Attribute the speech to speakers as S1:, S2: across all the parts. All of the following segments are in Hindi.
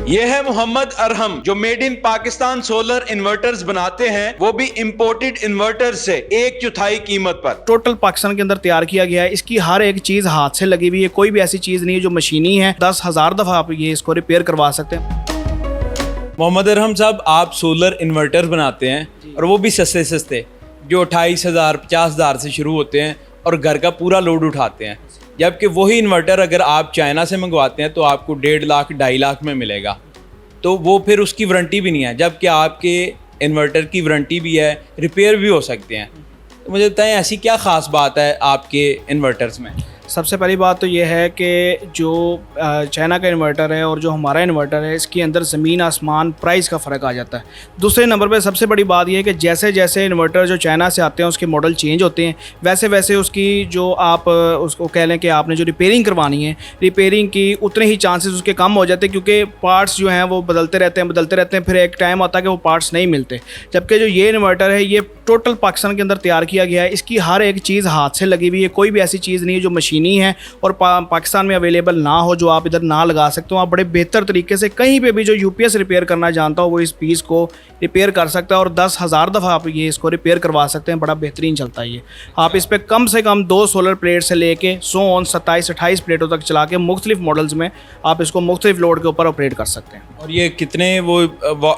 S1: ये है मोहम्मद अरहम जो made in Pakistan solar inverters बनाते हैं, वो भी इंपोर्टेड इन्वर्टर से 1/4 कीमत पर।
S2: टोटल पाकिस्तान के अंदर तैयार किया गया है। इसकी हर एक चीज हाथ से लगी हुई है, कोई भी ऐसी चीज नहीं है जो मशीनी है। 10,000 दफा आप ये इसको रिपेयर करवा सकते हैं।
S3: मोहम्मद अरहम साहब, आप सोलर इन्वर्टर बनाते हैं और वो भी सस्ते सस्ते, जो 28,000 50,000 से शुरू होते हैं और घर का पूरा लोड उठाते हैं। जबकि वही इन्वर्टर अगर आप चाइना से मंगवाते हैं तो आपको 1.5 लाख 2.5 लाख में मिलेगा, तो वो फिर उसकी वारंटी भी नहीं है। जबकि आपके इन्वर्टर की वारंटी भी है, रिपेयर भी हो सकते हैं। तो मुझे बताएं, ऐसी क्या ख़ास बात है आपके इन्वर्टर्स में?
S2: सबसे पहली बात तो ये है कि जो चाइना का इन्वर्टर है और जो हमारा इन्वर्टर है, इसके अंदर ज़मीन आसमान प्राइस का फ़र्क आ जाता है। दूसरे नंबर पे सबसे बड़ी बात ये है कि जैसे जैसे इन्वर्टर जो चाइना से आते हैं उसके मॉडल चेंज होते हैं, वैसे वैसे उसकी जो आप उसको कह लें कि आपने जो रिपेयरिंग करवानी है, रिपेयरिंग की उतने ही चांसेस उसके कम हो जाते हैं, क्योंकि पार्ट्स जो हैं वो बदलते रहते हैं। फिर एक टाइम आता है कि वो पार्ट्स नहीं मिलते। जबकि जो ये इन्वर्टर है, ये टोटल पाकिस्तान के अंदर तैयार किया गया है। इसकी हर एक चीज़ हाथ से लगी हुई है, कोई भी ऐसी चीज़ नहीं है जो मशीनी है और पाकिस्तान में अवेलेबल ना हो, जो आप इधर ना लगा सकते हो। आप बड़े बेहतर तरीके से कहीं पे भी जो यूपीएस रिपेयर करना जानता हो वो इस पीस को रिपेयर कर सकता है और 10,000 दफ़ा आप ये इसको रिपेयर करवा सकते हैं। बड़ा बेहतरीन चलता है ये। आप इस पर कम से कम 2 सोलर प्लेट से लेके 27-28 प्लेटों तक चला के मुख्तलिफ मॉडल्स में आप इसको मुख्तलिफ लोड के ऊपर ऑपरेट कर सकते हैं।
S3: और ये कितने वो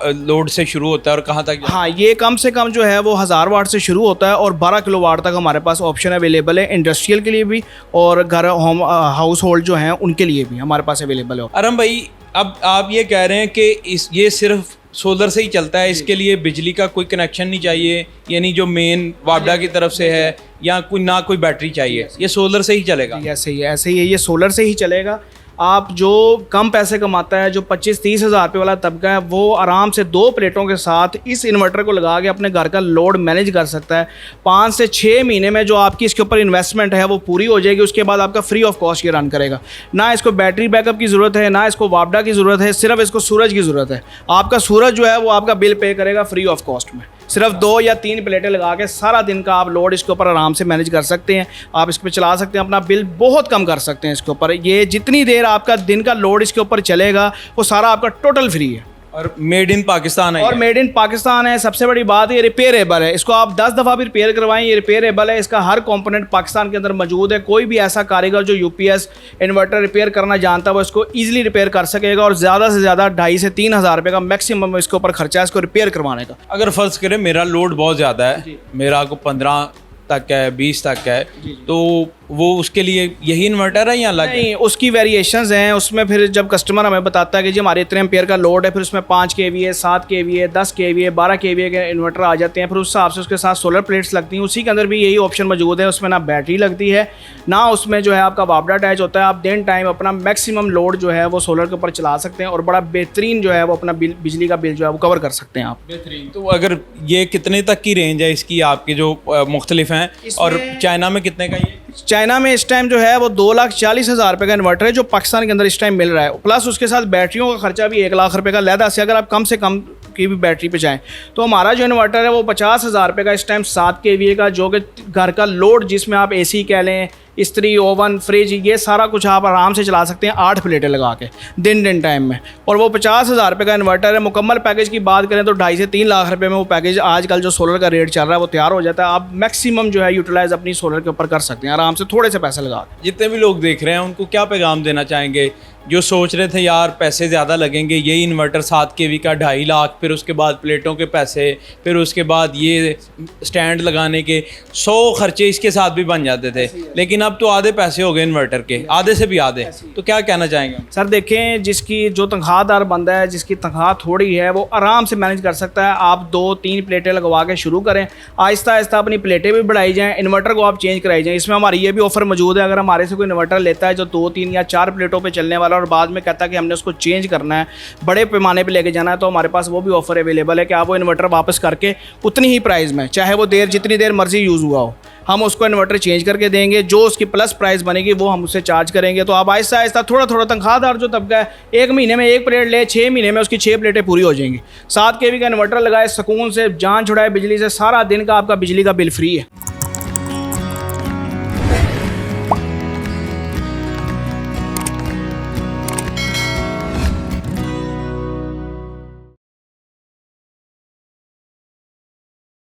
S3: लोड से शुरू होता है और कहाँ तक?
S2: हाँ, ये कम से कम जो है वो 1000 वाट से शुरू होता है और 12 किलोवाट तक हमारे पास ऑप्शन अवेलेबल है। इंडस्ट्रियल के लिए भी और घर होम हाउस होल्ड जो हैं उनके लिए भी हमारे पास अवेलेबल है।
S3: अरहम भाई, अब आप ये कह रहे हैं कि ये सिर्फ सोलर से ही चलता है, इसके लिए बिजली का कोई कनेक्शन नहीं चाहिए, यानी जो मेन वापडा की तरफ से है, या कोई बैटरी चाहिए, ये सोलर से ही चलेगा?
S2: ऐसे ही है, ये सोलर से ही चलेगा। आप जो कम पैसे कमाता है, जो 25-30 हज़ार रुपये वाला तबका है, वो आराम से 2 प्लेटों के साथ इस इन्वर्टर को लगा के अपने घर का लोड मैनेज कर सकता है। 5 से 6 महीने में जो आपकी इसके ऊपर इन्वेस्टमेंट है वो पूरी हो जाएगी। उसके बाद आपका फ्री ऑफ कॉस्ट ये रन करेगा। ना इसको बैटरी बैकअप की ज़रूरत है, ना इसको वापडा की ज़रूरत है, सिर्फ इसको सूरज की ज़रूरत है। आपका सूरज जो है वो आपका बिल पे करेगा फ्री ऑफ कॉस्ट में। सिर्फ 2 या 3 प्लेटें लगा के सारा दिन का आप लोड इसके ऊपर आराम से मैनेज कर सकते हैं। आप इस पर चला सकते हैं, अपना बिल बहुत कम कर सकते हैं इसके ऊपर। ये जितनी देर आपका दिन का लोड इसके ऊपर चलेगा वो सारा आपका टोटल फ्री है
S3: और मेड इन पाकिस्तान है।
S2: और मेड इन पाकिस्तान है। सबसे बड़ी बात ये रिपेयरेबल है। इसको आप 10 दफ़ा भी रिपेयर करवाएं, ये रिपेयरेबल है। इसका हर कंपोनेंट पाकिस्तान के अंदर मौजूद है। कोई भी ऐसा कारीगर जो यूपीएस इन्वर्टर रिपेयर करना जानता है वो इसको ईजिली रिपेयर कर सकेगा और ज़्यादा से ज़्यादा 2.5 से 3 हज़ार रुपये का मैक्सिमम इसके ऊपर खर्चा है इसको रिपेयर करवाने का।
S3: अगर फ़र्ज़ करें मेरा लोड बहुत ज़्यादा है, मेरा को 15 तक है, 20 तक है, तो वो उसके लिए यही इन्वर्टर है या अलग?
S2: नहीं, उसकी वेरिएशंस हैं। उसमें फिर जब कस्टमर हमें बताता है कि जी हमारे इतने एम्पेयर का लोड है, फिर उसमें 5 kVA, 7 kVA, 10 kVA, 12 kVA के इन्वर्टर आ जाते हैं। फिर उस हिसाब से उसके साथ सोलर प्लेट्स लगती हैं। उसी के अंदर भी यही ऑप्शन मौजूद है। उसमें ना बैटरी लगती है, ना उसमें जो है आपका वापडा अटैच होता है। आप दिन टाइम अपना मैक्सिमम लोड जो है वो सोलर के ऊपर चला सकते हैं और बड़ा बेहतरीन जो है वो अपना बिजली का बिल जो है वो कवर कर सकते हैं आप।
S3: बेहतरीन। तो अगर ये कितने तक की रेंज है इसकी, आपके जो मुख्तलिफ हैं, और चाइना में कितने का? ये
S2: चाइना में इस टाइम जो है वो 2,40,000 रुपये का इन्वर्टर है जो पाकिस्तान के अंदर इस टाइम मिल रहा है। प्लस उसके साथ बैटरियों का खर्चा भी 1 लाख रुपये का लहदा से। अगर आप कम से कम की भी बैटरी पे जाएं तो हमारा जो इन्वर्टर है वो 50,000 रुपये का इस टाइम 7 kVA का, जो कि घर का लोड जिसमें आप AC कह लें, इस्त्री, ओवन, फ्रिज, ये सारा कुछ आप आराम से चला सकते हैं 8 प्लेटें लगा के दिन टाइम में। और वो 50,000 रुपये का इन्वर्टर है। मुकम्मल पैकेज की बात करें तो 2.5 से 3 लाख रुपये में वो पैकेज आजकल जो सोलर का रेट चल रहा है वो तैयार हो जाता है। आप मैक्सिमम जो है यूटिलाइज अपनी सोलर के ऊपर कर सकते हैं आराम से, थोड़े से पैसे लगा के।
S3: जितने भी लोग देख रहे हैं उनको क्या पैगाम देना चाहेंगे जो सोच रहे थे यार पैसे ज़्यादा लगेंगे, यही इन्वर्टर 7 kV का 2.5 लाख, फिर उसके बाद प्लेटों के पैसे, फिर उसके बाद ये स्टैंड लगाने के 100 खर्चे इसके साथ भी बन जाते थे, लेकिन अब तो आधे पैसे हो गए इन्वर्टर के, आधे से भी आधे। तो क्या कहना चाहेंगे?
S2: सर देखें, जिसकी जो तनख्वाहदार बंदा है, जिसकी तनख्वाह थोड़ी है, वो आराम से मैनेज कर सकता है। आप 2-3 प्लेटें लगवा के शुरू करें, आहिस्ता आहिस्ता अपनी प्लेटें भी बढ़ाई जाएँ, इन्वर्टर को आप चेंज कराई जाएँ। इसमें हमारी ये भी ऑफर मौजूद है, अगर हमारे से कोई इन्वर्टर लेता है जो 2, 3 या 4 प्लेटों पर चलने वाला और बाद में कहता है कि हमने उसको चेंज करना है, बड़े पैमाने पे लेके जाना है, तो हमारे पास वो भी ऑफर अवेलेबल है कि आप वो इन्वर्टर वापस करके उतनी ही प्राइस में, चाहे वो जितनी देर मर्जी यूज़ हुआ हो, हम उसको इन्वर्टर चेंज करके देंगे। जो उसकी प्लस प्राइस बनेगी वो हम उससे चार्ज करेंगे। तो आप आहिस्ता आहिस्ता थोड़ा तनख्वाहदार जो तबका है, 1 महीने में 1 प्लेट ले, 6 महीने में उसकी 6 प्लेटें पूरी हो जाएंगी। 7 kV का इन्वर्टर लगाए, सुकून से जान छुड़ाए बिजली से, सारा दिन का आपका बिजली का बिल फ्री है।